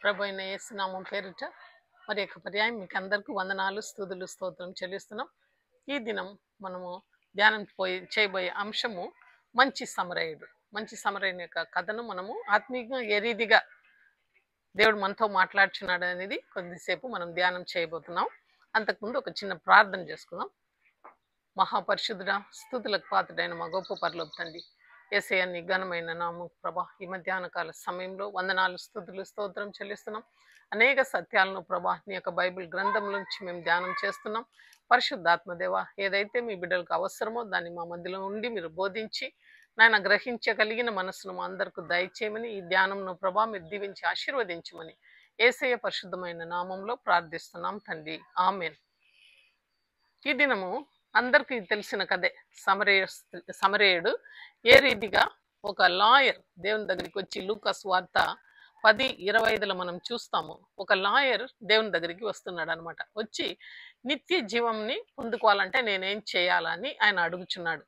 ప్రభు అయిన యేసు నామం పేరిట మరి యొక్క పర్యాయం మీకు అందరికీ వందనాలు, స్తుతులు, స్తోత్రం చెల్లిస్తున్నాం. ఈ దినం మనము ధ్యానం చేయబోయే అంశము మంచి సమరయుడు. మంచి సమరయుని యొక్క కథను మనము ఆత్మీయంగా ఏ రీతిగా దేవుడు మనతో మాట్లాడుచున్నాడు అనేది కొద్దిసేపు మనం ధ్యానం చేయబోతున్నాం. అంతకుముందు ఒక చిన్న ప్రార్థన చేసుకుందాం. మహాపరిశుద్ధుడ, స్తుతులకు పాత్రుడైన మా గొప్ప పరలోక తండ్రి, యేసయ్య నీ ఘనమైన నామం ప్రభా, ఈ మధ్యాహ్న కాల సమయంలో వందనాలు, స్తుతులు, స్తోత్రం చెల్లిస్తున్నాం. అనేక సత్యాలను ప్రభా నీ యొక్క బైబిల్ గ్రంథం నుంచి మేము ధ్యానం చేస్తున్నాం. పరిశుద్ధాత్మదేవ, ఏదైతే మీ బిడ్డలకు అవసరమో దాన్ని మా మధ్యలో ఉండి మీరు బోధించి నాయన గ్రహించగలిగిన మనసును మా అందరికీ దయచేయమని, ఈ ధ్యానంను ప్రభా మీరు దీవించి ఆశీర్వదించమని యేసయ్య పరిశుద్ధమైన నామంలో ప్రార్థిస్తున్నాం తండ్రి, ఆమేన్. ఈ దినము అందరికీ తెలిసిన కథే. సమరయుడు ఏ రీతిగా ఒక లాయర్ దేవుని దగ్గరికి వచ్చి, లూకాసు వార్త 10:25 మనం చూస్తాము. ఒక లాయర్ దేవుని దగ్గరికి వస్తున్నాడు అనమాట. వచ్చి నిత్య జీవంని పొందుకోవాలంటే నేనేం చేయాలని ఆయన అడుగుచున్నాడు.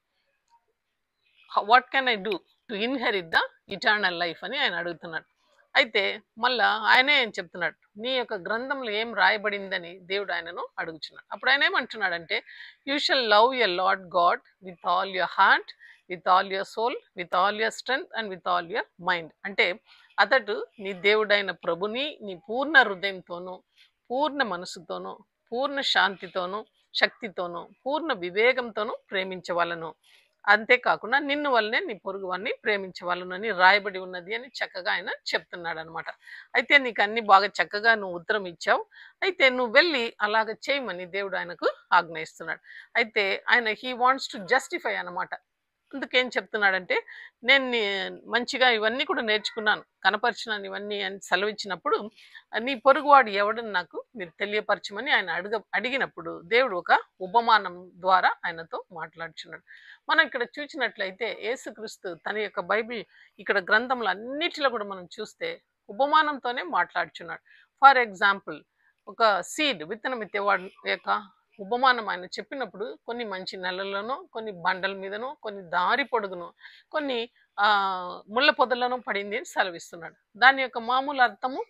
What can I do to inherit the eternal life అని ఆయన అడుగుతున్నాడు. అయితే మళ్ళా ఆయనే ఏం చెప్తున్నాడు, నీ యొక్క గ్రంథంలో ఏం రాయబడిందని దేవుడు ఆయనను అడుగుచున్నాడు. అప్పుడు ఆయన ఏమంటున్నాడంటే, you shall love your Lord God with all your heart, with all your soul, with all your strength and with all your mind. అంటే అతడు నీ దేవుడైన ప్రభుని నీ పూర్ణ హృదయంతోనూ, పూర్ణ మనసుతోనూ, పూర్ణ శాంతితోనూ, శక్తితోనూ, పూర్ణ వివేకంతోనూ ప్రేమించవలను. అంతేకాకుండా నిన్ను వల్లనే నీ పొరుగు వారిని ప్రేమించవాలను అని రాయబడి ఉన్నది అని చక్కగా ఆయన చెప్తున్నాడు అనమాట. అయితే నీకు అన్ని బాగా చక్కగా నువ్వు ఉత్తరం ఇచ్చావు, అయితే నువ్వు వెళ్ళి అలాగ చేయమని దేవుడు ఆయనకు ఆజ్ఞయిస్తున్నాడు. అయితే ఆయన హీ వాంట్స్ టు జస్టిఫై అనమాట. అందుకేం చెప్తున్నాడంటే, నేను మంచిగా ఇవన్నీ కూడా నేర్చుకున్నాను, కనపరిచినాను ఇవన్నీ అని సెలవిచ్చినప్పుడు, నీ పొరుగువాడు ఎవడని నాకు మీరు తెలియపరచమని ఆయన అడిగినప్పుడు దేవుడు ఒక ఉపమానం ద్వారా ఆయనతో మాట్లాడుచున్నాడు. మనం ఇక్కడ చూసినట్లయితే యేసుక్రీస్తు తన యొక్క బైబిల్ ఇక్కడ గ్రంథంలో అన్నిటిలో కూడా మనం చూస్తే ఉపమానంతోనే మాట్లాడుచున్నాడు. ఫర్ ఎగ్జాంపుల్, ఒక సీడ్ విత్తనం ఎత్తేవాడు యొక్క ఉపమానం ఆయన చెప్పినప్పుడు కొన్ని మంచి నెలల్లోనూ, కొన్ని బండల మీదనో, కొన్ని దారి పొడుగును, కొన్ని ముళ్ళ పొదలను పడింది అని సెలవిస్తున్నాడు. దాని యొక్క మామూలు అర్థము,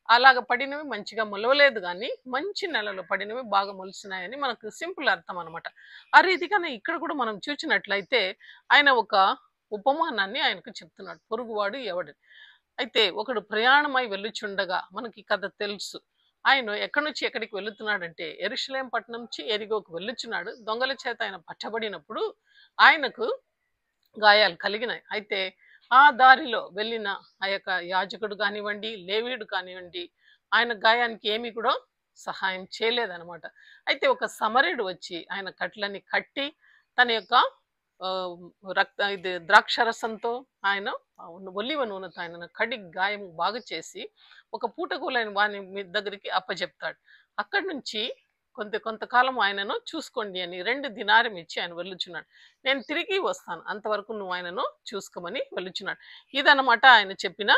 అలాగ పడినవి మంచిగా మొలవలేదు కానీ మంచి నెలలో పడినవి బాగా మొలిసినాయని మనకు సింపుల్ అర్థం అనమాట. ఆ రీతిగానే ఇక్కడ కూడా మనం చూసినట్లయితే ఆయన ఒక ఉపమానాన్ని ఆయనకు చెప్తున్నాడు, పొరుగువాడు ఎవడు. అయితే ఒకడు ప్రయాణమై వెళ్ళుచుండగా, మనకి కథ తెలుసు, ఆయన ఎక్కడి నుంచి ఎక్కడికి వెళుతున్నాడంటే యెరూషలేము పట్టణం నుంచి ఎరిగోకు వెళ్ళుచున్నాడు. దొంగల చేత ఆయన పట్టబడినప్పుడు ఆయనకు గాయాలు కలిగినాయి. అయితే ఆ దారిలో వెళ్ళిన ఆ యొక్క యాజకుడు కానివ్వండి, లేవీయుడు కానివ్వండి, ఆయన గాయానికి ఏమీ కూడా సహాయం చేయలేదన్నమాట. అయితే ఒక సమరయుడు వచ్చి ఆయన కట్లని కట్టి తన యొక్క ద్రాక్షరసంతో ఆయన ఒలివ నూనెతో ఆయన కడి గాయం బాగు చేసి ఒక పూటకూలైన వాని దగ్గరికి అప్పచెప్తాడు. అక్కడి నుంచి కొంతకాలం ఆయనను చూసుకోండి అని 2 దినారం ఇచ్చి ఆయన వెళ్ళుచున్నాడు. నేను తిరిగి వస్తాను, అంతవరకు నువ్వు ఆయనను చూసుకోమని వెళ్ళుచున్నాడు. ఇదన్నమాట ఆయన చెప్పిన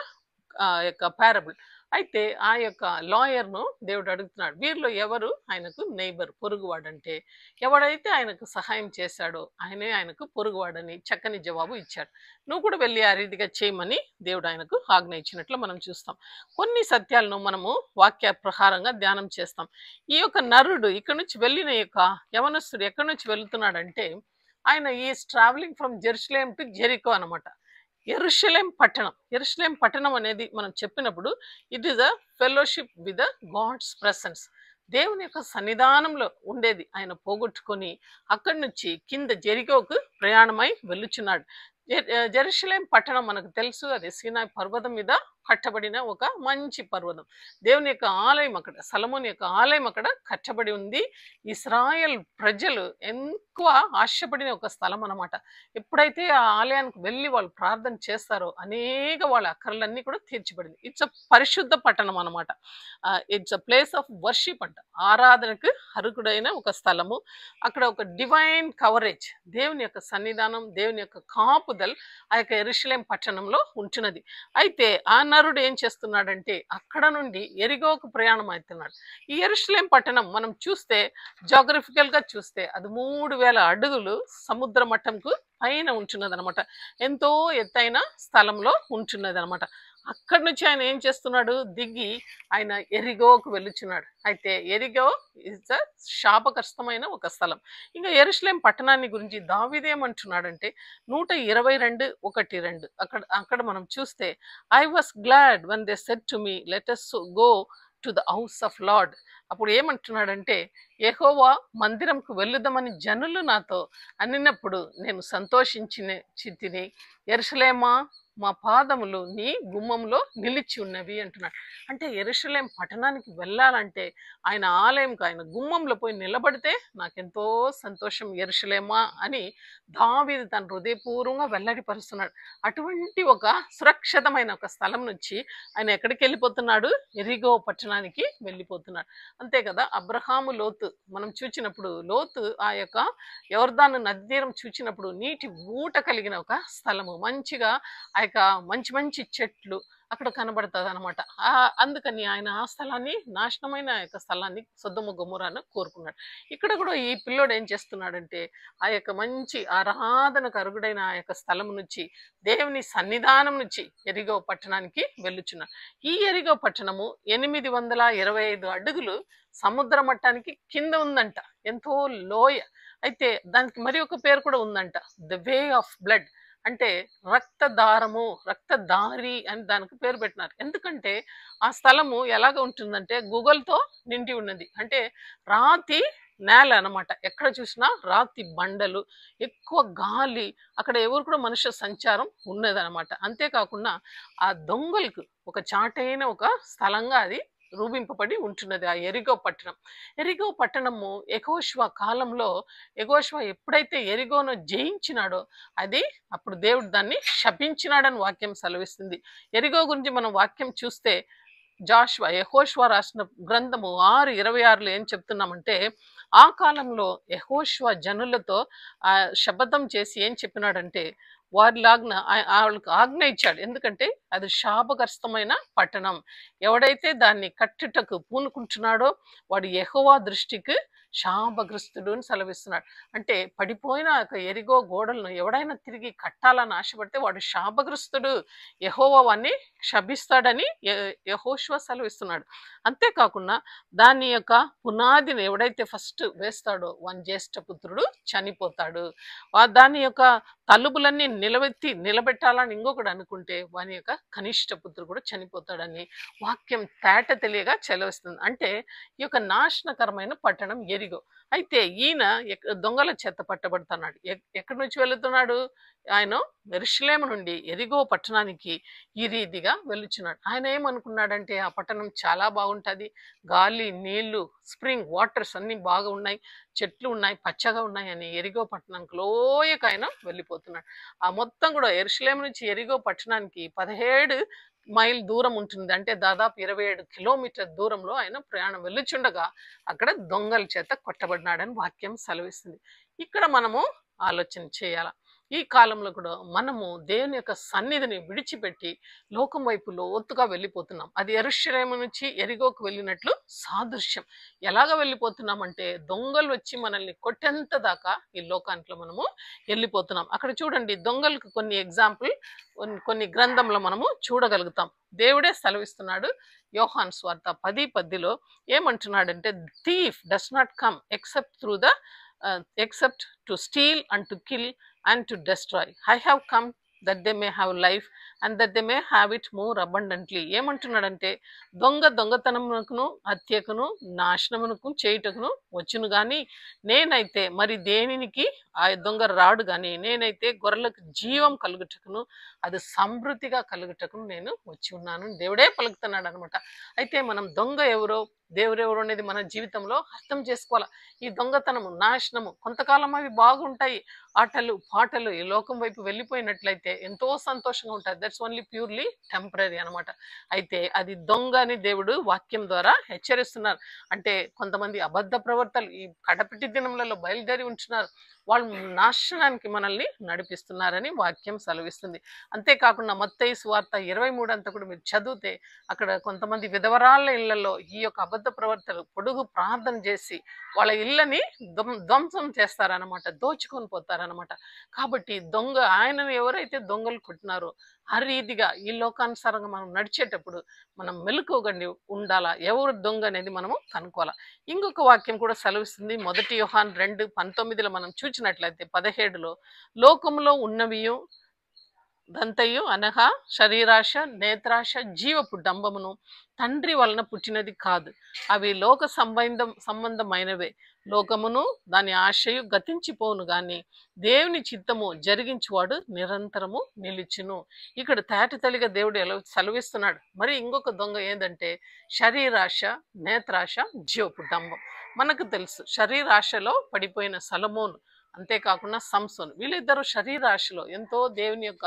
యొక్క పారబుల్. అయితే ఆ యొక్క లాయర్ను దేవుడు అడుగుతున్నాడు, వీరిలో ఎవరు ఆయనకు నైబర్, పొరుగువాడంటే ఎవడైతే ఆయనకు సహాయం చేశాడో ఆయనే ఆయనకు పొరుగువాడని చక్కని జవాబు ఇచ్చాడు. నువ్వు కూడా వెళ్ళి ఆ రీతిగా చేయమని దేవుడు ఆయనకు ఆజ్ఞ ఇచ్చినట్లు మనం చూస్తాం. కొన్ని సత్యాలను మనము వాక్య ప్రహారంగా ధ్యానం చేస్తాం. ఈ యొక్క నరుడు ఇక్కడ నుంచి వెళ్ళిన యొక్క యవనస్తుడు ఎక్కడి నుంచి వెళుతున్నాడంటే, ఆయన is traveling from Jerusalem to Jericho అనమాట. యెరూషలేం పట్టణం అనేది మనం చెప్పినప్పుడు it is a fellowship with the God's presence. దేవుని యొక్క సన్నిధానంలో ఉండేది ఆయన పోగొట్టుకొని అక్కడి నుంచి కింద జెరికోకు ప్రయాణమై వెళ్ళుచున్నాడు. జెరూషలేం పట్టణం మనకు తెలుసు, అది సీనాయి పర్వతం మీద కట్టబడిన ఒక మంచి పర్వతం. దేవుని యొక్క ఆలయం అక్కడ, సొలొమోను యొక్క ఆలయం అక్కడ కట్టబడి ఉంది. ఇశ్రాయేల్ ప్రజలు ఎక్కువ ఆశపడిన ఒక స్థలం అనమాట. ఎప్పుడైతే ఆ ఆలయానికి వెళ్ళి వాళ్ళు ప్రార్థన చేస్తారో అనేక వాళ్ళ అక్కర్లన్నీ కూడా తీర్చబడింది. ఇట్స్ అ పరిశుద్ధ పట్టణం అనమాట. It's a place of worship అంట, ఆరాధనకు అర్హుడైన ఒక స్థలము. అక్కడ ఒక డివైన్ కవరేజ్, దేవుని యొక్క సన్నిధానం, దేవుని యొక్క కాపుదల ఆ యొక్క యెరూషలేం పట్టణంలో ఉంటున్నది. అయితే ఆ నరుడు ఏం చేస్తున్నాడంటే అక్కడ నుండి ఎరిగోకు ప్రయాణం అవుతున్నాడు. ఈ యెరూషలేం పట్టణం మనం చూస్తే జాగ్రఫికల్ గా చూస్తే అది 3000 అడుగులు సముద్ర మట్టంకు పైన ఉంటున్నది అనమాట. ఎంతో ఎత్తైన స్థలంలో ఉంటున్నది అనమాట. అక్కడి నుంచి ఆయన ఏం చేస్తున్నాడు, దిగి ఆయన ఎరిగోకు వెళ్ళుచున్నాడు. అయితే ఎరిగో ఇస్ ద శాపగ్రస్తమైన ఒక స్థలం. ఇంకా యెరూషలేం పట్టణాన్ని గురించి దావీదు ఏమంటున్నాడంటే 122:1-2 అక్కడ అక్కడ మనం చూస్తే, I was glad when they said to me, let us go to the house of lord. అప్పుడు ఏమంటున్నాడంటే, యెహోవా మందిరంకు వెళ్ళుదామని జనులు నాతో అనినప్పుడు నేను సంతోషించి యెరూషలేమా, మా పాదములు నీ గుమ్మంలో నిలిచి ఉన్నవి అంటున్నాడు. అంటే యెరూషలేం పట్టణానికి వెళ్ళాలంటే ఆయన ఆలయంకు, ఆయన గుమ్మంలో పోయి నిలబడితే నాకెంతో సంతోషం యెరూషలేమా అని దావీదు తన హృదయపూర్వకంగా వెల్లడిపరుస్తున్నాడు. అటువంటి ఒక సురక్షితమైన ఒక స్థలం నుంచి ఆయన ఎక్కడికి వెళ్ళిపోతున్నాడు, ఎరిగో పట్టణానికి వెళ్ళిపోతున్నాడు. అంతే కదా, అబ్రహాము లోతు మనం చూచినప్పుడు, లోతు ఆ యొక్క యొర్దాను నది తీరం చూచినప్పుడు నీటి ఊట కలిగిన ఒక స్థలము, మంచిగా ఆ యొక్క మంచి మంచి చెట్లు అక్కడ కనబడుతుంది అనమాట. అందుకని ఆయన ఆ స్థలాన్ని, నాశనమైన ఆ యొక్క స్థలాన్ని, సొదొమ గొమొర్రాను కోరుకున్నాడు. ఇక్కడ కూడా ఈ పిల్లోడు ఏం చేస్తున్నాడంటే, ఆ యొక్క మంచి ఆరాధనకు అరుగుడైన ఆ యొక్క స్థలం నుంచి, దేవుని సన్నిధానం నుంచి ఎరిగో పట్టణానికి వెళ్ళుచున్నాడు. ఈ ఎరిగో పట్టణము 825 అడుగులు సముద్ర మట్టానికి కింద ఉందంట, ఎంతో లోయ. అయితే దానికి మరి ఒక పేరు కూడా ఉందంట, ద వే ఆఫ్ బ్లడ్, అంటే రక్తదారము, రక్తదారి అని దానికి పేరు పెట్టినారు. ఎందుకంటే ఆ స్థలము ఎలాగ ఉంటుందంటే గూగుల్తో నిండి ఉన్నది. అంటే రాతి నేల అనమాట, ఎక్కడ చూసినా రాతి బండలు, ఎక్కువ గాలి, అక్కడ ఎవరు కూడా మనుష్య సంచారం ఉన్నదనమాట. అంతేకాకుండా ఆ దొంగలకు ఒక చాటైన ఒక స్థలంగా అది రూపింపబడి ఉంటున్నది ఆ ఎరిగో పట్టణం. ఎరిగో పట్టణము యెహోషువ కాలంలో, యెహోషువ ఎప్పుడైతే ఎరిగోను జయించినాడో అది అప్పుడు దేవుడు దాన్ని శపించినాడని వాక్యం సెలవిస్తుంది. ఎరిగో గురించి మనం వాక్యం చూస్తే, యెహోషువ రాసిన గ్రంథము 6:26లో ఏం చెప్తున్నామంటే, ఆ కాలంలో యెహోషువ జనులతో శపథం చేసి ఏం చెప్పినాడంటే, వాళ్ళకి ఆజ్ఞ ఇచ్చాడు. ఎందుకంటే అది శాపగ్రస్తమైన పట్టణం, ఎవడైతే దాన్ని కట్టుటకు పూనుకుంటున్నాడో వాడు యెహోవా దృష్టికి శాపగ్రస్తుడు అని సెలవిస్తున్నాడు. అంటే పడిపోయిన ఎరిగో గోడలను ఎవడైనా తిరిగి కట్టాలని ఆశపడితే వాడు శాపగ్రస్తుడు, యెహోవా వాన్ని శపిస్తాడని యెహోషువ సెలవిస్తున్నాడు. అంతేకాకుండా దాని యొక్క పునాదిని ఎవడైతే ఫస్ట్ వేస్తాడో వాని జ్యేష్ఠ పుత్రుడు చనిపోతాడు. దాని యొక్క తలుపులన్నీ నిలబెట్టాలని ఇంకొకడు అనుకుంటే వాని యొక్క కనిష్ట పుత్రుడు కూడా చనిపోతాడని వాక్యం తేట తెలియగా చెలవిస్తుంది. అంటే ఈ యొక్క నాశనకరమైన పట్టణం ఎరిగో. అయితే ఈయన దొంగల చేత పట్టబడుతున్నాడు. ఎక్కడి నుంచి వెళుతున్నాడు, ఆయన యెరూషలేము నుండి ఎరిగో పట్టణానికి ఈ రీతిగా వెళ్ళుచున్నాడు. ఆయన ఏమనుకున్నాడంటే ఆ పట్టణం చాలా బాగుంటుంది, గాలి, నీళ్లు, స్ప్రింగ్ వాటర్స్ అన్ని బాగా ఉన్నాయి, చెట్లు ఉన్నాయి, పచ్చగా ఉన్నాయి అని ఎరిగో పట్టణానికి లోయకు ఆయన వెళ్ళిపోతున్నాడు. ఆ మొత్తం కూడా యెరూషలేము నుంచి ఎరిగో పట్టణానికి 17 మైల్ దూరం ఉంటుంది. అంటే దాదాపు 27 కిలోమీటర్ దూరంలో ఆయన ప్రయాణం వెళ్ళుచుండగా అక్కడ దొంగల చేత కొట్టబడినాడని వాక్యం సెలవిస్తుంది. ఇక్కడ మనము ఆలోచన చేయాల, ఈ కాలంలో కూడా మనము దేవుని యొక్క సన్నిధిని విడిచిపెట్టి లోకం వైపు లోతుగా వెళ్ళిపోతున్నాం. అది యెరూషలేము నుంచి ఎరిగోకు వెళ్ళినట్లు సాదృశ్యం. ఎలాగ వెళ్ళిపోతున్నామంటే దొంగలు వచ్చి మనల్ని కొట్టేంత దాకా ఈ లోకాంట్లో మనము వెళ్ళిపోతున్నాం. అక్కడ చూడండి, దొంగలకు కొన్ని ఎగ్జాంపుల్ కొన్ని గ్రంథంలో మనము చూడగలుగుతాం. దేవుడే సెలవిస్తున్నాడు. యోహాను సువార్త 10:10లో ఏమంటున్నాడంటే, thief does not come except to steal and to kill and to destroy. I have come that they may have life and that they may have it more abundantly. ఏమంటున్నాడంటే, దొంగతనమునకును హత్యకును నాశనమునకు చేయుటకును వచ్చును గాని నేనైతే మరి దేనికి ఆ దొంగ రాడు గాని నేనైతే గొర్రెలకు జీవం కలుగుటకును అది సమృద్ధిగా కలుగుటకును నేను వచ్చి ఉన్నాను. దేవుడే పలుకుతున్నాడు అనమాట. అయితే మనం దొంగ ఎవరో దేవుడెవరు అనేది మన జీవితంలో అర్థం చేసుకోవాలి. ఈ దొంగతనము, నాశనము కొంతకాలం అవి బాగుంటాయి, ఆటలు పాటలు ఈ లోకం వైపు వెళ్ళిపోయినట్లయితే ఎంతో సంతోషంగా ఉంటుంది. దట్స్ ఓన్లీ ప్యూర్లీ టెంపరీ అనమాట. అయితే అది దొంగ అని దేవుడు వాక్యం ద్వారా హెచ్చరిస్తున్నారు. అంటే కొంతమంది అబద్ధ ప్రవర్తనలు ఈ కడపటి దినములలో బయలుదేరి ఉంటున్నారు, వాళ్ళు నాశనానికి మనల్ని నడిపిస్తున్నారని వాక్యం సెలవిస్తుంది. అంతేకాకుండా మత్తయి సువార్త 23 అంతా కూడా మీరు చదివితే అక్కడ కొంతమంది విధవరాళ్ళ ఇళ్లలో ఈ యొక్క అబద్ధ ప్రవర్తనలు పొడుగు ప్రార్థన చేసి వాళ్ళ ఇళ్ళని ధ్వంసం చేస్తారనమాట, దోచుకొని పోతారనమాట. కాబట్టి దొంగ, ఆయనను ఎవరైతే దొంగలు కొట్టినారో ఆ రీతిగా ఈ లోకానుసారంగా మనం నడిచేటప్పుడు మనం మెలకువగా ఉండాలా, ఎవరు దొంగ అనేది మనము కనుక్కోవాలా. ఇంకొక వాక్యం కూడా సెలవిస్తుంది. 1 యోహాను 2:19 మనం చూచినట్లయితే 17లో, లోకములో ఉన్నవియు దంతయు అనగా శరీరాశ, నేత్రాశ, జీవపు డంబమును తండ్రి వలన పుట్టినది కాదు, అవి లోక సంబంధమైనవే. లోకమును దాని ఆశయు గతించిపోను గాని దేవుని చిత్తము జరిగించువాడు నిరంతరము నిలిచును. ఇక్కడ తేటతెలిగా దేవుడు ఎలా సెలవిస్తున్నాడు. మరి ఇంకొక దొంగ ఏంటంటే శరీరాశ, నేత్రాశ, జీవపు డంబం. మనకు తెలుసు శరీరాశలో పడిపోయిన సొలొమోను, అంతేకాకుండా సంసోను, వీళ్ళిద్దరూ శరీరాశలో ఎంతో దేవుని యొక్క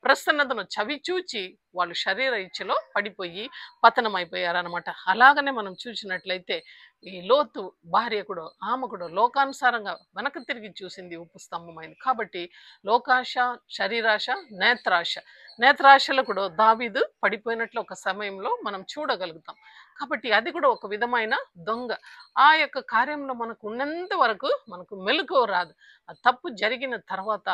ప్రసన్నతను చవిచూచి వాళ్ళు శరీర ఇచ్చలో పడిపోయి పతనమైపోయారనమాట. అలాగనే మనం చూసినట్లయితే ఈ లోతు భార్య కూడా, ఆమె కూడా లోకానుసారంగా వెనక తిరిగి చూసింది, ఉప్పు స్తంభమైంది. కాబట్టి లోకాశ, శరీరాశ, నేత్రాశ, నేత్రాశలో కూడా దావీదు పడిపోయినట్లు ఒక సమయంలో మనం చూడగలుగుతాం. కాబట్టి అది కూడా ఒక విధమైన దొంగ. ఆ యొక్క కార్యంలో మనకు ఉన్నంత వరకు మనకు మెలకువ రాదు. ఆ తప్పు జరిగిన తర్వాత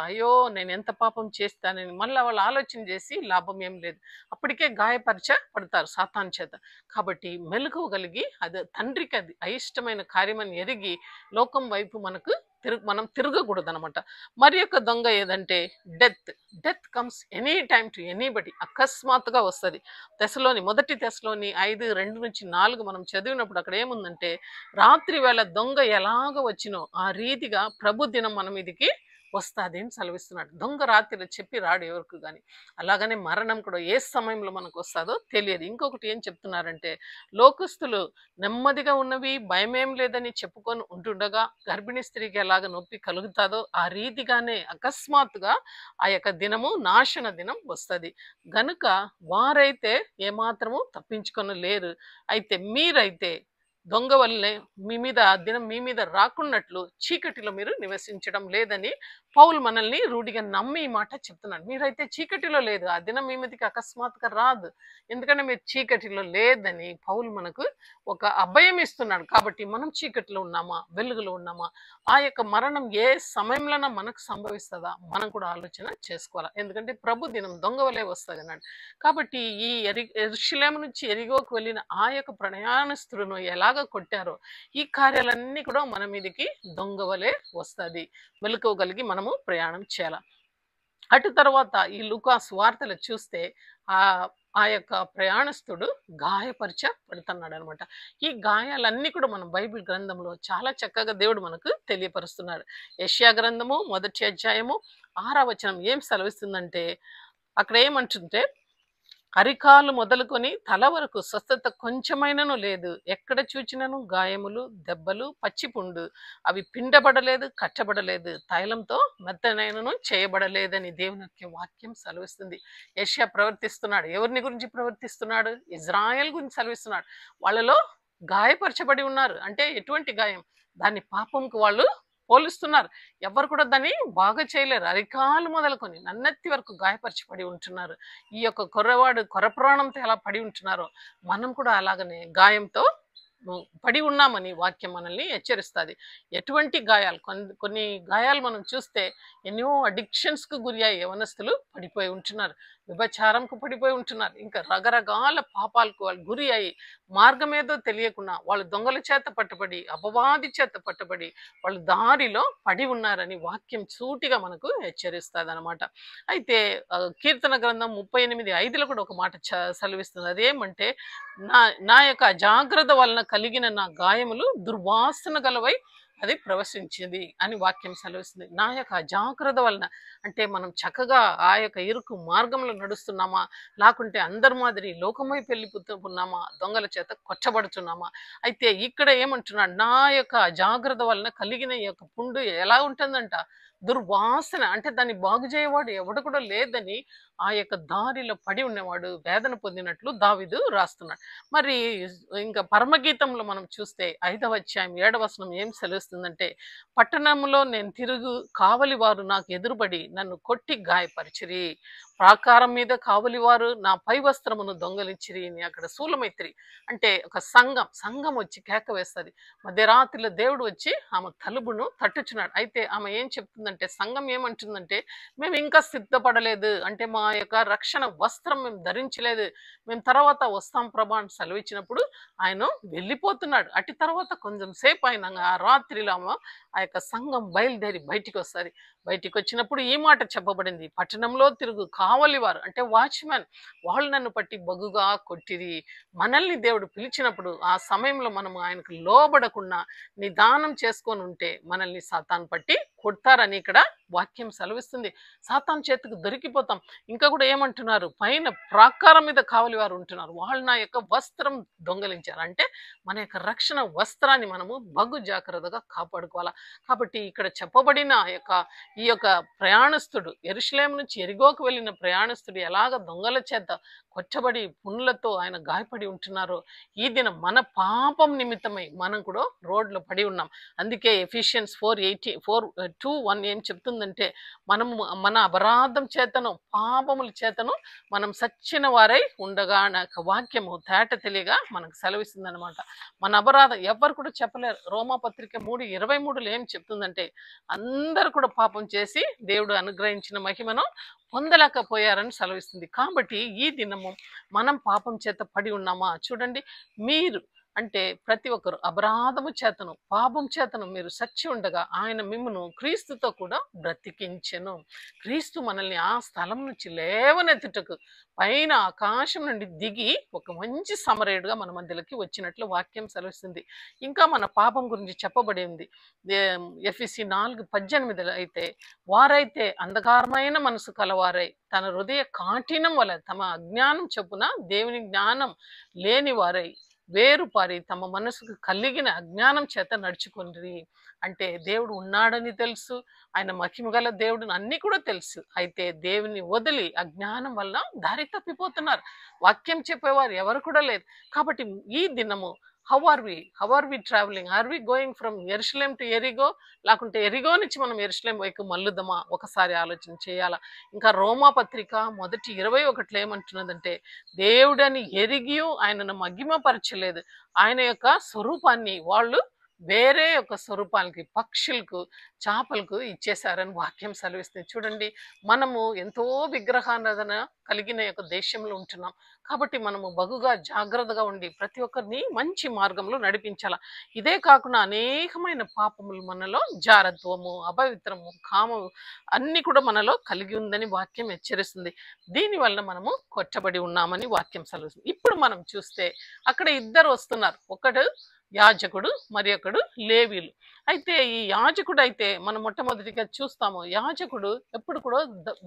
నేను ఎంత పాపం చేస్తానని మళ్ళీ వాళ్ళు ఆలోచన చేసి లాభం ఏం లేదు. అప్పటికే గాయపరచబడతారు సాతాను చేత. కాబట్టి మెలకువ కలిగి అది తండ్రికి అది అయిష్టమైన కార్యమని ఎరిగి లోకం వైపు మనం తిరగకూడదు అనమాట. మరి యొక్క దొంగ ఏదంటే death comes any time to anybody. అకస్మాత్తుగా వస్తుంది. మొదటి తెస్సలోని 5:2-4 మనం చదివినప్పుడు అక్కడ ఏముందంటే, రాత్రి వేళ దొంగ ఎలాగ వచ్చినో ఆ రీతిగా ప్రభు దినం మన మీదికి వస్తుంది అని సెలవిస్తున్నాడు. దొంగ రాత్రి చెప్పి రాడు ఎవరికి కానీ. అలాగనే మరణం కూడా ఏ సమయంలో మనకు వస్తుందో తెలియదు. ఇంకొకటి ఏం చెప్తున్నారంటే, లోకస్తులు నెమ్మదిగా ఉన్నవి భయమేం లేదని చెప్పుకొని ఉంటుండగా గర్భిణీ స్త్రీకి ఎలాగ నొప్పి కలుగుతాదో ఆ రీతిగానే అకస్మాత్తుగా ఆ యొక్క దినము, నాశన దినం వస్తుంది. గనుక వారైతే ఏమాత్రము తప్పించుకొని లేరు. అయితే మీరైతే దొంగ వల్లే ఆ దినం మీ మీద రాకున్నట్లు చీకటిలో మీరు నివసించడం లేదని పౌలు మనల్ని రూఢిగా నమ్మి ఈ మాట చెప్తున్నాడు. మీరైతే చీకటిలో లేదు, ఆ దినం మీ మీదకి అకస్మాత్తుగా రాదు. ఎందుకంటే మీరు చీకటిలో లేదని పౌలు మనకు ఒక అభయం ఇస్తున్నాడు. కాబట్టి మనం చీకటిలో ఉన్నామా, వెలుగులో ఉన్నామా, ఆ యొక్క మరణం ఏ సమయంలోనైనా మనకు సంభవిస్తుందా మనం కూడా ఆలోచన చేసుకోవాలి. ఎందుకంటే ప్రభు దినం దొంగ వలె వస్తుంది అన్నాడు. కాబట్టి ఈ యెరూషలేము నుంచి ఎరిగోకు వెళ్ళిన ఆ యొక్క ప్రయాణస్తులను ఎలాగ కొట్టారో ఈ కార్యాలన్నీ కూడా మన మీదకి దొంగ వలె వస్తుంది. మెలకువగలిగి మనము ప్రయాణం చేయాలి. అటు తర్వాత ఈ లూకా సువార్తలు చూస్తే ఆ యొక్క ప్రయాణస్తుడు గాయపరచబడుతున్నాడు అనమాట. ఈ గాయాలన్నీ కూడా మనం బైబిల్ గ్రంథంలో చాలా చక్కగా దేవుడు మనకు తెలియపరుస్తున్నాడు. యెషయా గ్రంథము 1 అధ్యాయము 6 వచనం ఏం సెలవిస్తుందంటే, అక్కడ ఏమంటుంటే, అరికాలు మొదలుకొని తల వరకు స్వస్థత కొంచెమైనను లేదు, ఎక్కడ చూచినను గాయములు, దెబ్బలు, పచ్చిపుండు, అవి పిండబడలేదు, కట్టబడలేదు, తైలంతో మెత్తనైనను చేయబడలేదని దేవుని యొక్క వాక్యం సెలవిస్తుంది. యెషయా ప్రవర్తిస్తున్నాడు. ఎవరిని గురించి ప్రవర్తిస్తున్నాడు? ఇజ్రాయెల్ గురించి సెలవిస్తున్నాడు. వాళ్ళలో గాయపరచబడి ఉన్నారు. అంటే ఎటువంటి గాయం? దాన్ని పాపంకు వాళ్ళు పోలుస్తున్నారు. ఎవరు కూడా దాన్ని బాగా చేయలేరు. అరికాలు మొదలుకొని నన్నెత్తి వరకు గాయపరచబడి ఉంటున్నారు. ఈ యొక్క కొరప్రాణంతో ఎలా పడి ఉంటున్నారో మనం కూడా అలాగనే గాయంతో పడి ఉన్నామని వాక్యం మనల్ని హెచ్చరిస్తుంది. ఎటువంటి గాయాలు? కొన్ని గాయాలు మనం చూస్తే ఎన్నో అడిక్షన్స్కు గురి అయ్యి యవనస్తులు పడిపోయి ఉంటున్నారు, విభచారంకు పడిపోయి ఉంటున్నారు, ఇంకా రకరకాల పాపాలకు వాళ్ళు గురి అయ్యి మార్గం ఏదో తెలియకుండా వాళ్ళు దొంగల చేత పట్టబడి, అపవాది చేత పట్టబడి వాళ్ళు దారిలో పడి ఉన్నారని వాక్యం సూటిగా మనకు హెచ్చరిస్తుంది అనమాట. అయితే కీర్తన గ్రంథం 38:5లో కూడా ఒక మాట సెలవిస్తుంది. అదేమంటే, నా యొక్క అజాగ్రత్త వలన కలిగిన నా గాయములు దుర్వాసన గలవై అది ప్రవశించింది అని వాక్యం సెలవిస్తుంది. నా యొక్క అజాగ్రత్త వలన అంటే మనం చక్కగా ఆ యొక్క ఇరుకు మార్గంలో నడుస్తున్నామా, లేకుంటే అందరి మాదిరి లోకమై వెళ్ళిపోతున్నామా, దొంగల చేత కొట్టబడుతున్నామా? అయితే ఇక్కడ ఏమంటున్నాడు, నా యొక్క అజాగ్రత్త వలన కలిగిన ఈ యొక్క పుండు ఎలా ఉంటుందంట, దుర్వాసన. అంటే దాన్ని బాగు చేయవాడు ఎవడు కూడా లేదని ఆ యొక్క దారిలో పడి ఉన్నవాడు వేదన పొందినట్లు దావీదు రాస్తున్నాడు. మరి ఇంకా పరమగీతంలో మనం చూస్తే 5వ అధ్యాయం 7వ వచనం ఏం సెలవుస్తుందంటే, పట్టణంలో నేను తిరుగు కావలి వారు నాకు ఎదురుబడి నన్ను కొట్టి గాయపరిచిరి, ప్రాకారం మీద కావలివారు నా పై వస్త్రమును దొంగలించిరి అని అక్కడ శూలమైత్రి అంటే ఒక సంఘం వచ్చి కేక వేస్తుంది. మధ్యరాత్రిలో దేవుడు వచ్చి ఆమె తలుపును తట్టుచున్నాడు. అయితే ఆమె ఏం చెప్తుందంటే, సంఘం ఏమంటుందంటే, మేము ఇంకా సిద్ధపడలేదు, అంటే మా యొక్క రక్షణ వస్త్రం మేము ధరించలేదు, మేము తర్వాత వస్తాం ప్రభా అని సెలవిచ్చినప్పుడు ఆయన వెళ్ళిపోతున్నాడు. అటు తర్వాత కొంచెం సేపు అయినా ఆ రాత్రిలో ఆమె ఆ యొక్క సంఘం బయలుదేరి బయటికి వస్తుంది. బయటికి వచ్చినప్పుడు ఈ మాట చెప్పబడింది, పట్టణంలో తిరుగు కావలివారు అంటే వాచ్మెన్ వాళ్ళు నన్ను పట్టి బగుగా కొట్టిరి. మనల్ని దేవుడు పిలిచినప్పుడు ఆ సమయంలో మనము ఆయనకు లోబడకుండా నిదానం చేసుకొని ఉంటే మనల్ని సాతాను పట్టి కొడతారని ఇక్కడ వాక్యం సెలవిస్తుంది. సాతాను చేతికి దొరికిపోతాం. ఇంకా కూడా ఏమంటున్నారు, పైన ప్రాకారం మీద కావలి వారు ఉంటున్నారు, వాళ్ళు నా యొక్క వస్త్రం దొంగలించారు. అంటే మన యొక్క రక్షణ వస్త్రాన్ని మనము బగు జాగ్రత్తగా కాపాడుకోవాలా. కాబట్టి ఇక్కడ చెప్పబడిన ఈ యొక్క ప్రయాణస్తుడు, యెరూషలేము నుంచి యెరిగోకు వెళ్ళిన ప్రయాణస్తుడు ఎలాగ దొంగల చేత కొట్టబడి పుండ్లతో ఆయన గాయపడి ఉంటున్నారో, ఈ దినం మన పాపం నిమిత్తమై మనం కూడా రోడ్లో పడి ఉన్నాం. అందుకే ఎఫిషియన్స్ 4:2:1 ఏం చెప్తుందంటే, మనము మన అపరాధం చేతను పాపముల చేతను మనం సచ్చిన వారై ఉండగా నా యొక్క వాక్యము తేట తెలియగా మనకు సెలవిస్తుంది అనమాట. మన అపరాధం ఎవరు కూడా చెప్పలేరు. రోమాపత్రిక 3:23 ఏం చెప్తుందంటే, అందరు కూడా పాపం చేసి దేవుడు అనుగ్రహించిన మహిమను పొందలేకపోయారని సెలవిస్తుంది. కాబట్టి ఈ దినము మనం పాపం చేత పడి ఉన్నామా? చూడండి, మీరు అంటే ప్రతి ఒక్కరు అపరాధము చేతను పాపం చేతను మీరు సచ్చి ఉండగా ఆయన మిమ్మును క్రీస్తుతో కూడా బ్రతికించెను. క్రీస్తు మనల్ని ఆ స్థలం నుంచి లేవనెత్తుటకు పైన ఆకాశం నుండి దిగి ఒక మంచి సమరయుడుగా మన మధ్యలోకి వచ్చినట్లు వాక్యం సెలవిస్తుంది. ఇంకా మన పాపం గురించి చెప్పబడి ఉంది. ఎఫెసీ 4:18 అయితే, వారైతే అంధకారమైన మనసు కలవారై తన హృదయ కాఠినం వల్ల తమ అజ్ఞానం చొప్పున దేవుని జ్ఞానం లేని వారై వేరుపారి తమ మనసుకు కలిగిన అజ్ఞానం చేత నడుచుకుంటుంది. అంటే దేవుడు ఉన్నాడని తెలుసు, ఆయన మహిమగల దేవుడిని అన్ని కూడా తెలుసు. అయితే దేవుని వదిలి అజ్ఞానం వల్ల దారి తప్పిపోతున్నారు. వాక్యం చెప్పేవారు ఎవరు కూడా లేదు. కాబట్టి ఈ దినము how are we travelling? Are we going from Jerusalem to ఎరిగో, లేకుంటే ఎరిగో నుంచి మనం యెరూషలేం వైపు మల్లుదమా? ఒకసారి ఆలోచన చేయాలా. ఇంకా రోమా పత్రిక 1:21 ఏమంటున్నదంటే, దేవుడని ఎరిగి ఆయనను మహిమపరచలేదు, ఆయన యొక్క స్వరూపాన్ని వాళ్ళు వేరే యొక్క స్వరూపాలకి, పక్షులకు, చేపలకు ఇచ్చేశారని వాక్యం సెలవిస్తుంది. చూడండి, మనము ఎంతో విగ్రహారాధన కలిగిన యొక్క దేశంలో ఉంటున్నాం. కాబట్టి మనము బగుగా జాగ్రత్తగా ఉండి ప్రతి ఒక్కరిని మంచి మార్గంలో నడిపించాల. ఇదే కాకుండా అనేకమైన పాపములు మనలో, జారత్వము, అపవిత్రము, కామము అన్ని కూడా మనలో కలిగి ఉందని వాక్యం హెచ్చరిస్తుంది. దీనివల్ల మనము కొట్టబడి ఉన్నామని వాక్యం సెలవిస్తుంది. ఇప్పుడు మనం చూస్తే అక్కడ ఇద్దరు వస్తున్నారు, ఒకడు యాజకుడు మరి ఒకడు లేవీలు. అయితే ఈ యాజకుడు అయితే మనం మొట్టమొదటిగా చూస్తాము, యాజకుడు ఎప్పుడు కూడా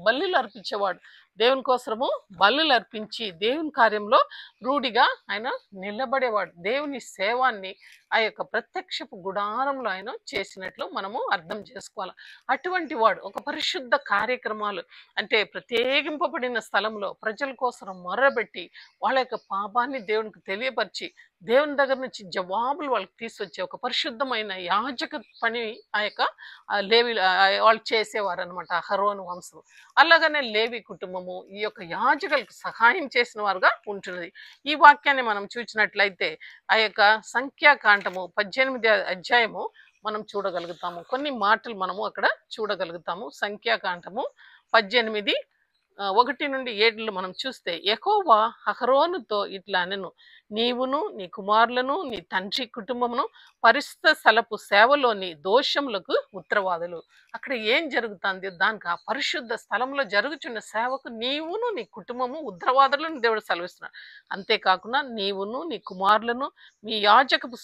బలులు అర్పించేవాడు. దేవుని కోసము బలులు అర్పించి దేవుని కార్యంలో రూఢిగా ఆయన నిలబడేవాడు. దేవుని సేవాన్ని ఆ యొక్క ప్రత్యక్షపు గుడారంలో ఆయన చేసినట్లు మనము అర్థం చేసుకోవాలి. అటువంటి వాడు ఒక పరిశుద్ధ కార్యక్రమాలు అంటే ప్రత్యేకింపబడిన స్థలంలో ప్రజల కోసం మొర్రబెట్టి వాళ్ళ యొక్క పాపాన్ని దేవునికి తెలియపరిచి దేవుని దగ్గర నుంచి జవాబులు వాళ్ళకి తీసుకొచ్చే ఒక పరిశుద్ధమైన యాజక పని ఆ యొక్క లేవి వాళ్ళు చేసేవారు అనమాట, అహరోను వంశం. అలాగనే లేవి కుటుంబము ఈ యొక్క యాజకులకు సహాయం చేసిన వారుగా ఉంటున్నది. ఈ వాక్యాన్ని మనం చూసినట్లయితే ఆ యొక్క సంఖ్యాకాండము 18వ అధ్యాయము మనం చూడగలుగుతాము. కొన్ని మాటలు మనము అక్కడ చూడగలుగుతాము. సంఖ్యాకాండము 18:1-7 మనం చూస్తే, యెహోవా అహరోనుతో ఇట్లా అనెను, నీవును నీ కుమారులను నీ తండ్రి కుటుంబమును పరిశుద్ధ స్థలపు సేవలోని దోషములకు ఉత్తరవాదులు. అక్కడ ఏం జరుగుతుంది? దానికి ఆ పరిశుద్ధ స్థలంలో జరుగుతున్న సేవకు నీవును నీ కుటుంబము ఉత్తరవాదులను దేవుడు సెలవిస్తున్నాడు. అంతేకాకుండా నీవును నీ కుమారులను మీ యాజకపు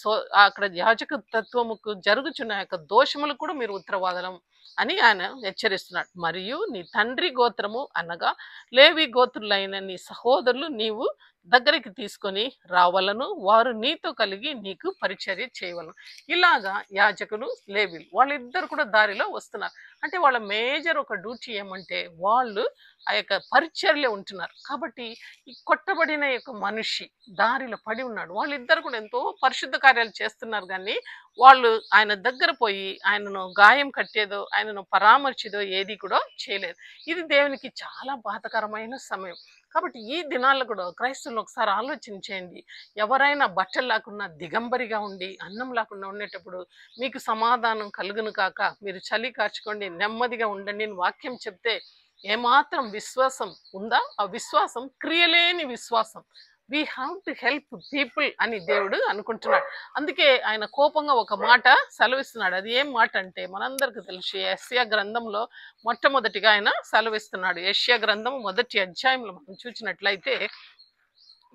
అక్కడ యాజక తత్వముకు జరుగుతున్న యొక్క దోషములు కూడా మీరు ఉత్తరవాదలం అని ఆయన హెచ్చరిస్తున్నాడు. మరియు నీ తండ్రి గోత్రము అనగా లేవి గోత్రులైన నీ సహోదరులు నీవు దగ్గరికి తీసుకొని రావలను, వారు నీతో కలిగి నీకు పరిచర్య చేయవలను. ఇలాగా యాజకులు లేవీలు వాళ్ళిద్దరు కూడా దారిలో వస్తున్నారు. అంటే వాళ్ళ మేజర్ ఒక డ్యూటీ ఏమంటే వాళ్ళు ఆ యొక్క పరిచర్యలో ఉంటున్నారు. కాబట్టి ఈ కొట్టబడిన యొక్క మనిషి దారిలో పడి ఉన్నాడు. వాళ్ళిద్దరు కూడా ఎంతో పరిశుద్ధ కార్యాలు చేస్తున్నారు, కానీ వాళ్ళు ఆయన దగ్గర పోయి ఆయనను గాయం కట్టేదో ఆయనను పరామర్చేదో ఏది కూడా చేయలేదు. ఇది దేవునికి చాలా బాధకరమైన సమయం. కాబట్టి ఈ దినాల్లో కూడా క్రైస్తవులు ఒకసారి ఆలోచన చేయండి. ఎవరైనా బట్టలు లేకుండా దిగంబరిగా ఉండి అన్నం లేకుండా ఉండేటప్పుడు మీకు సమాధానం కలుగును కాక, మీరు చలి కార్చుకోండి, నెమ్మదిగా ఉండండి అని వాక్యం చెప్తే ఏమాత్రం విశ్వాసం ఉందా? ఆ విశ్వాసం క్రియలేని విశ్వాసం. We have to help people అని దేవుడు అనుకుంటున్నాడు. అందుకే ఆయన కోపంగా ఒక మాట సెలవిస్తున్నాడు. అది ఏం మాట అంటే మనందరికీ తెలుసు. యెషయా గ్రంథంలో మొట్టమొదటిగా ఆయన సెలవిస్తున్నాడు. యెషయా గ్రంథం 1వ అధ్యాయంలో మనం చూసినట్లయితే,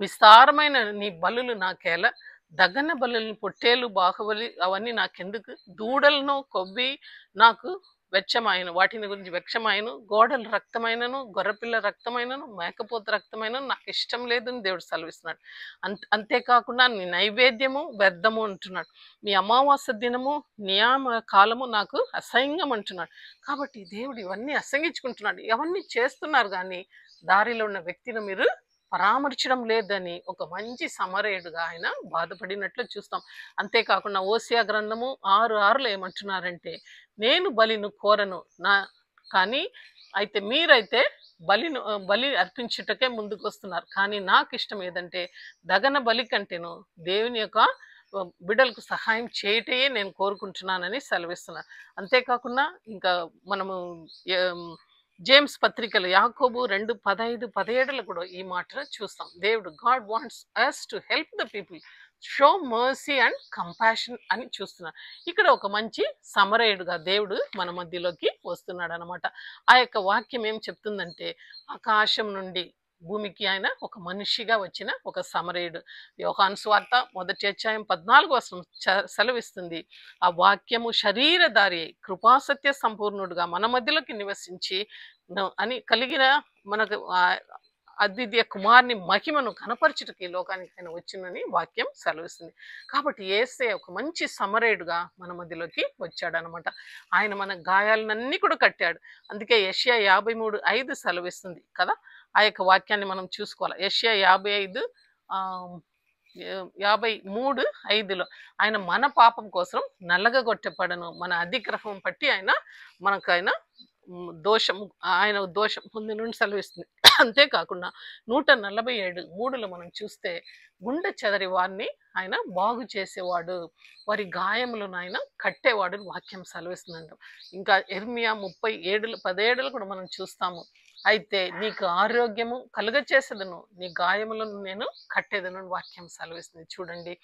విస్తారమైన నీ బలులు నాకేల, దగన బలులు, పొట్టేలు, బాహుబలి అవన్నీ నాకెందుకు, దూడలను కొవ్వి నాకు వెచ్చమాయను, వాటిని గురించి వెచ్చమాయను, గోడలు రక్తమైనను, గొర్రెపిల్ల రక్తమైనను, మేకపోత రక్తమైనను నాకు ఇష్టం లేదని దేవుడు సెలవిస్తున్నాడు. అంతేకాకుండా నీ నైవేద్యము వ్యర్థము అంటున్నాడు. మీ అమావాస్య దినము నియామ కాలము నాకు అసహ్యంగా అంటున్నాడు. కాబట్టి దేవుడు ఇవన్నీ అసహించుకుంటున్నాడు. ఇవన్నీ చేస్తున్నారు, కానీ దారిలో ఉన్న వ్యక్తిని మీరు పరామర్చడం లేదని ఒక మంచి సమరయుడుగా ఆయన బాధపడినట్లు చూస్తాం. అంతేకాకుండా ఓసియా గ్రంథము 6:6లో ఏమంటున్నారంటే, నేను బలిను కోరను నా, కానీ అయితే మీరైతే బలి అర్పించుటకే ముందుకు వస్తున్నారు. కానీ నాకు ఇష్టం ఏదంటే దగన బలి కంటేను దేవుని యొక్క బిడ్డలకు సహాయం చేయటయే నేను కోరుకుంటున్నానని సెలవిస్తున్నాను. అంతేకాకుండా ఇంకా మనము జేమ్స్ పత్రికలు యాకోబు 2:15-17 కూడా ఈ మాటను చూస్తాం. దేవుడు God wants us to help the people, show mercy and compassion అని చూస్తున్నాడు. ఇక్కడ ఒక మంచి సమరయుడుగా దేవుడు మన మధ్యలోకి వస్తున్నాడు అనమాట. ఆ యొక్క వాక్యం ఏం చెప్తుందంటే, ఆకాశం నుండి భూమికి ఆయన ఒక మనిషిగా వచ్చిన ఒక సమరయుడు. యోహాను సువార్త 1వ అధ్యాయం 14వ సెలవిస్తుంది, ఆ వాక్యము శరీరధారి కృపాసత్య సంపూర్ణుడుగా మన మధ్యలోకి నివసించి అని కలిగిన మనకు అద్వితీయ కుమారుని మహిమను కనపరచుటకి లోకానికి ఆయన వచ్చిందని వాక్యం సెలవిస్తుంది. కాబట్టి యేసయ్య ఒక మంచి సమరయుడుగా మన మధ్యలోకి వచ్చాడనమాట. ఆయన మన గాయాలన్నీ కూడా కట్టాడు. అందుకే యెషయా 53:5 సెలవిస్తుంది కదా. ఆ యొక్క వాక్యాన్ని మనం చూసుకోవాలి. యెషయా 53:5లో ఆయన మన పాపం కోసం నల్లగొట్టబడను, మన అతిగ్రహం పట్టి ఆయన ఆయన దోషం పొంది నుండి సెలవిస్తుంది. అంతేకాకుండా 147:3లో మనం చూస్తే, గుండె చెదరి వారిని ఆయన బాగు చేసేవాడు, వారి గాయములను ఆయన కట్టేవాడు వాక్యం సెలవిస్తుందంట. ఇంకా ఇర్మియా 37:17లో కూడా మనం చూస్తాము, అయితే నీకు ఆరోగ్యము కలుగచేసేదను, నీ గాయములను నేను కట్టేదను వాక్యం సెలవిస్తుంది. చూడండి,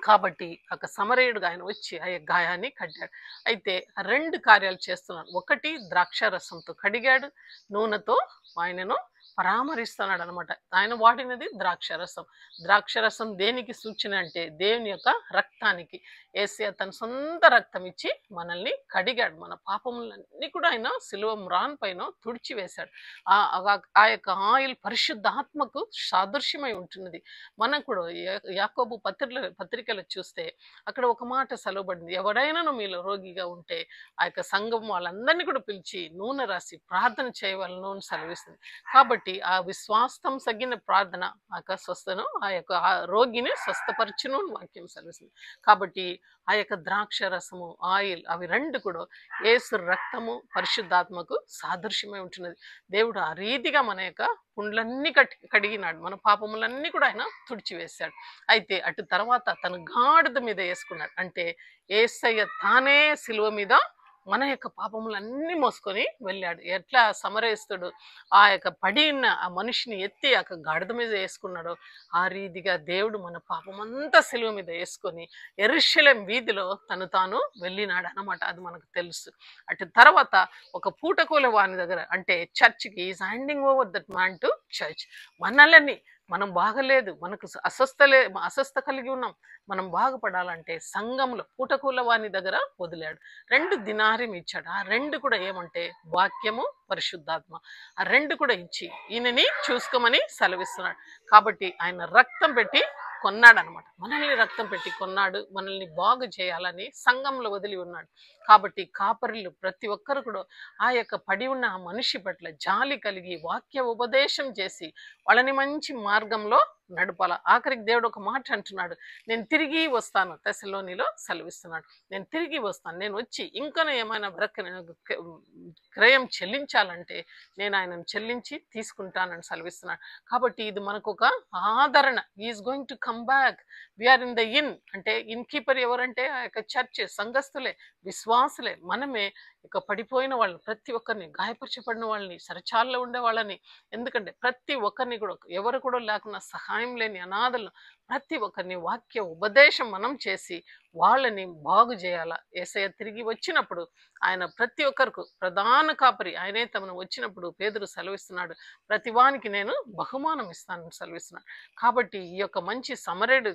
కాబట్టి ఒక సమరయుడుగా ఆయన వచ్చి ఆ గాయాన్ని కట్టాడు. అయితే 2 కార్యాలు చేస్తున్నాడు. ఒకటి, ద్రాక్షారసంతో కడిగాడు, నూనెతో ఆయనను పరామరిస్తున్నాడు అనమాట. ఆయన వాడినది ద్రాక్షారసం. ద్రాక్షారసం దేనికి సూచన అంటే దేవుని యొక్క రక్తానికి. యేసయ్య తన సొంత రక్తం ఇచ్చి మనల్ని కడిగాడు. మన పాపములన్నీ కూడా ఆయన సిలువ మ్రాన్ పైన తుడిచివేశాడు. ఆ యొక్క ఆయిల్ పరిశుద్ధాత్మకు సాదృశ్యమై ఉంటున్నది. మనం కూడా యాకోబు పత్రికలు చూస్తే అక్కడ ఒక మాట సెలవుబడింది, ఎవరైనా మీలో రోగిగా ఉంటే ఆ యొక్క సంఘం వాళ్ళందరినీ కూడా పిలిచి నూనె రాసి ప్రార్థన చేయవలను అని సెలవిస్తుంది. కాబట్టి ఆ విశ్వాసం తగ్గిన ప్రార్థన ఆ యొక్క స్వస్థను, ఆ యొక్క రోగిని స్వస్థపరచును వాక్యం సెలవిస్తుంది. కాబట్టి ఆ యొక్క ద్రాక్ష రసము, ఆయిల్, అవి 2 కూడా యేసు రక్తము పరిశుద్ధాత్మకు సాదృశ్యమై ఉంటున్నది. దేవుడు ఆ రీతిగా మన యొక్క పుండ్లన్నీ కడిగినాడు, మన పాపములన్నీ కూడా ఆయన తుడిచివేశాడు. అయితే అటు తర్వాత తన గాడిద మీద వేసుకున్నాడు. అంటే యేసయ్య తానే సిలువ మీద మన యొక్క పాపములన్నీ మోసుకొని వెళ్ళాడు. ఎట్లా సమరయిస్తుడు ఆ యొక్క పడిన ఆ మనిషిని ఎత్తి ఆ గాడిద మీద వేసుకున్నాడో, ఆ రీతిగా దేవుడు మన పాపమంతా సిలువ మీద వేసుకొని యెరూషలేం వీధిలో తను తాను వెళ్ళినాడు అన్నమాట. అది మనకు తెలుసు. అటు తర్వాత ఒక పూటకూల వాని దగ్గర, అంటే చర్చ్కి is handing over that man to church. మనల్ని మనం బాగలేదు, మనకు అస్వస్థ కలిగి ఉన్నాం, మనం బాగుపడాలంటే సంఘంలో పూటకూల వాని దగ్గర వదిలాడు. 2 దినారిం ఇచ్చాడు. ఆ 2 కూడా ఏమంటే వాక్యము, పరిశుద్ధాత్మ. ఆ 2 కూడా ఇచ్చి ఈయనని చూసుకోమని సెలవిస్తున్నాడు. కాబట్టి ఆయన రక్తం పెట్టి కొన్నాడనమాట. మనల్ని రక్తం పెట్టి కొన్నాడు, మనల్ని బాగు చేయాలని సంఘంలో వదిలి ఉన్నాడు. కాబట్టి కాపరులు ప్రతి ఒక్కరు కూడా ఆ యొక్క పడి ఉన్న ఆ మనిషి పట్ల జాలి కలిగి వాక్య ఉపదేశం చేసి వాళ్ళని మంచి మార్గంలో నడపాల. ఆఖరికి దేవుడు ఒక మాట అంటున్నాడు, నేను తిరిగి వస్తాను. తెస్సలోనిలో సెలవిస్తున్నాడు, నేను తిరిగి వస్తాను, నేను వచ్చి ఇంకా ఏమైనా క్రయం చెల్లించాలంటే నేను ఆయనను చెల్లించి తీసుకుంటానని సెలవిస్తున్నాడు. కాబట్టి ఇది మనకు ఒక ఆదరణ. Is going to come back, we are in the inn. అంటే ఇన్ కీపర్ ఎవరంటే ఆ యొక్క చర్చ్ సంఘస్థులే, విశ్వాసులే. మనమే ఇక పడిపోయిన వాళ్ళని, ప్రతి ఒక్కరిని, గాయపరచబడిన వాళ్ళని, సరచాల్లో ఉండే వాళ్ళని, ఎందుకంటే ప్రతి ఒక్కరిని కూడా, ఎవరు కూడా లేకుండా సహాయం లేని అనాథలను ప్రతి ఒక్కరిని వాక్య ఉపదేశం మనం చేసి వాళ్ళని బాగు చేయాలా. యేసయ్య తిరిగి వచ్చినప్పుడు ఆయన ప్రతి ఒక్కరికి ప్రధాన కాపరి ఆయనే. తమను వచ్చినప్పుడు పేతురు సెలవిస్తున్నాడు, ప్రతి వానికి నేను బహుమానం ఇస్తానని సెలవిస్తున్నాడు. కాబట్టి ఈ యొక్క మంచి సమరేడు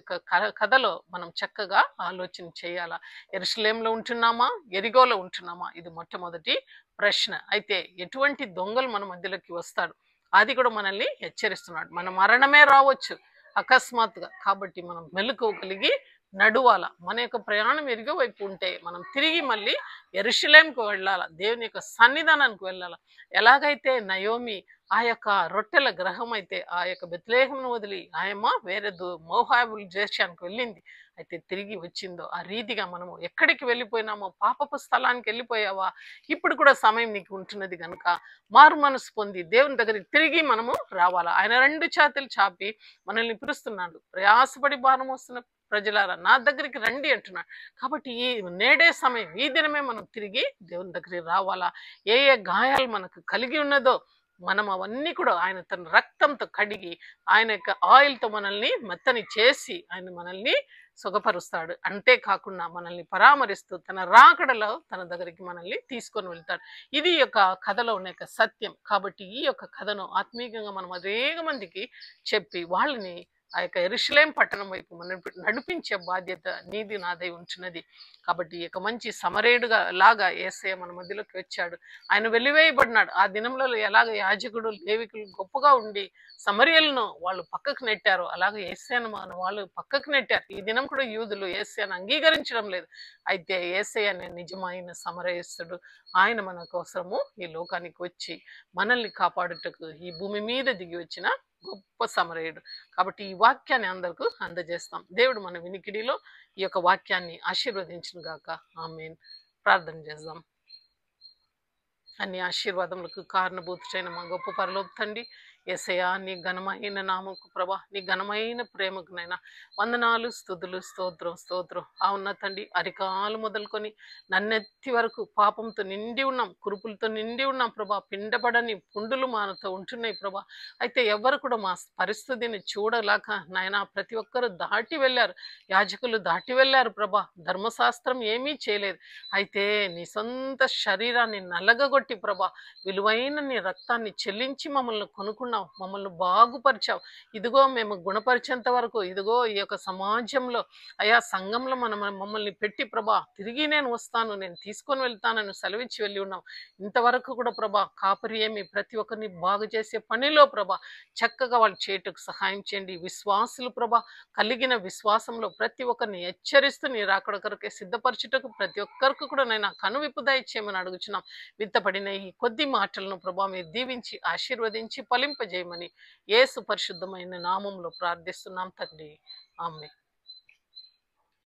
కథలో మనం చక్కగా ఆలోచన చేయాలా. యెరూషలేములో ఉంటున్నామా, ఎరిగోలో ఉంటున్నామా? ఇది మొట్టమొదటి ప్రశ్న. అయితే ఎటువంటి దొంగలు మన మధ్యలోకి వస్తాడు, అది కూడా మనల్ని హెచ్చరిస్తున్నాడు. మన మరణమే రావచ్చు అకస్మాత్తుగా. కాబట్టి మనం మెలకువగలిగి నడువాల. మన యొక్క ప్రయాణం ఎరుగో వైపు ఉంటే మనం తిరిగి మళ్ళీ యెరూషలేముకు వెళ్ళాల, దేవుని యొక్క సన్నిధానానికి వెళ్ళాల. ఎలాగైతే నయోమి ఆ యొక్క రొట్టెల గ్రహం అయితే ఆ యొక్క బెత్లెహేమును వదిలి ఆయమ్మ వేరే మోహాబు దేశానికి వెళ్ళింది, అయితే తిరిగి వచ్చిందో ఆ రీతిగా మనము ఎక్కడికి వెళ్ళిపోయినామో, పాపపు స్థలానికి వెళ్ళిపోయావా, ఇప్పుడు కూడా సమయం నీకు ఉంటున్నది కనుక మారు మనసు పొంది దేవుని దగ్గరికి తిరిగి మనము రావాలా. ఆయన 2 చేతులు చాపి మనల్ని పిలుస్తున్నాడు, ప్రయాసపడి భారం వస్తున్న ప్రజలారా నా దగ్గరికి రండి అంటున్నాడు. కాబట్టి ఈ నేడే సమయం, ఈ దినమే మనం తిరిగి దేవుని దగ్గరికి రావాలా. ఏ ఏ గాయాలు మనకు కలిగి ఉన్నదో మనం అవన్నీ కూడా ఆయన తన రక్తంతో కడిగి ఆయన యొక్క ఆయిల్తో మనల్ని మెత్తని చేసి ఆయన మనల్ని సుఖపరుస్తాడు. అంతేకాకుండా మనల్ని పరామరిస్తూ తన రాకడలో తన దగ్గరికి మనల్ని తీసుకొని వెళ్తాడు. ఇది యొక్క కథలో ఉన్న యొక్క సత్యం. కాబట్టి ఈ యొక్క కథను ఆత్మీయంగా మనం అనేక మందికి చెప్పి వాళ్ళని ఆ యొక్క యెరూషలేము పట్టణం వైపు మనం నడిపించే బాధ్యత నీది నాదై ఉంటున్నది. కాబట్టి ఈ యొక్క మంచి సమరేడుగా లాగా యేసయ్య మన మధ్యలోకి వచ్చాడు. ఆయన వెలివేయబడినాడు. ఆ దినంలో ఎలాగ యాజకుడు లేవికులు గొప్పగా ఉండి సమరియలను వాళ్ళు పక్కకు నెట్టారు, అలాగే యేసయ్యను మన వాళ్ళు పక్కకు నెట్టారు. ఈ దినం కూడా యూదులు యేసయ్యను అంగీకరించడం లేదు. అయితే యేసయ్య అనే నిజమైన సమరయస్తుడు, ఆయన మన కోసము ఈ లోకానికి వచ్చి మనల్ని కాపాడుటకు ఈ భూమి మీద దిగి వచ్చిన గొప్ప సమరయుడు. కాబట్టి ఈ వాక్యాన్ని అందరికీ అందజేస్తాం. దేవుడు మన వినికిడిలో ఈ యొక్క వాక్యాన్ని ఆశీర్వదించును గాక. ఆమేన్. ప్రార్థన చేద్దాం. అన్ని ఆశీర్వాదములకు కారణభూతుడైన మా గొప్ప పరలోక తండ్రి, యేసయ్యా నీ ఘనమైన నామకు ప్రభా, నీ ఘనమైన ప్రేమకునైనా వందనాలు, స్తుతులు, స్తోత్రం స్తోత్రం. అవునా తండ్రి, అరికాలు మొదలుకొని నన్నెత్తి వరకు పాపంతో నిండి ఉన్నాం, కురుపులతో నిండి ఉన్నాం ప్రభా. పిండబడని పుండులు మనతో ఉంటున్నాయి ప్రభా. అయితే ఎవరు కూడా మా పరిస్థితిని చూడలేక నాయన ప్రతి ఒక్కరు దాటి వెళ్ళారు, యాజకులు దాటి వెళ్ళారు ప్రభా. ధర్మశాస్త్రం ఏమీ చేయలేదు. అయితే నీ సొంత శరీరాన్ని నలగగొట్టి ప్రభా, విలువైన నీ రక్తాన్ని చెల్లించి మమ్మల్ని కొనుక్కున్నావు, మమ్మల్ని బాగుపరిచావు. ఇదిగో మేము గుణపరిచేంత వరకు, ఇదిగో ఈ యొక్క సమాజంలో అయా సంఘంలో మమ్మల్ని పెట్టి ప్రభా, తిరిగి నేను వస్తాను, నేను తీసుకొని వెళ్తానని సెలవిచ్చి వెళ్ళి ఉన్నాం. ఇంతవరకు కూడా ప్రభా కాపరి ఏమి ప్రతి ఒక్కరిని బాగు చేసే పనిలో ప్రభా చక్కగా వాళ్ళు చేయటకు సహాయం చేయండి. విశ్వాసులు ప్రభా కలిగిన విశ్వాసంలో ప్రతి ఒక్కరిని హెచ్చరిస్తూ నీ రాకడ కొరకే సిద్ధపరచుటకు ప్రతి ఒక్కరికి కూడా నేను కనువిప్పు దయచేయమని అడుగుచున్నాం. విత్తపడిన ఈ కొద్ది మాటలను ప్రభా మీరు దీవించి ఆశీర్వదించి ఫలింపజేయమని యేసు పరిశుద్ధమైన నామంలో ప్రార్థిస్తున్నాం తండ్రి. ఆమేన్.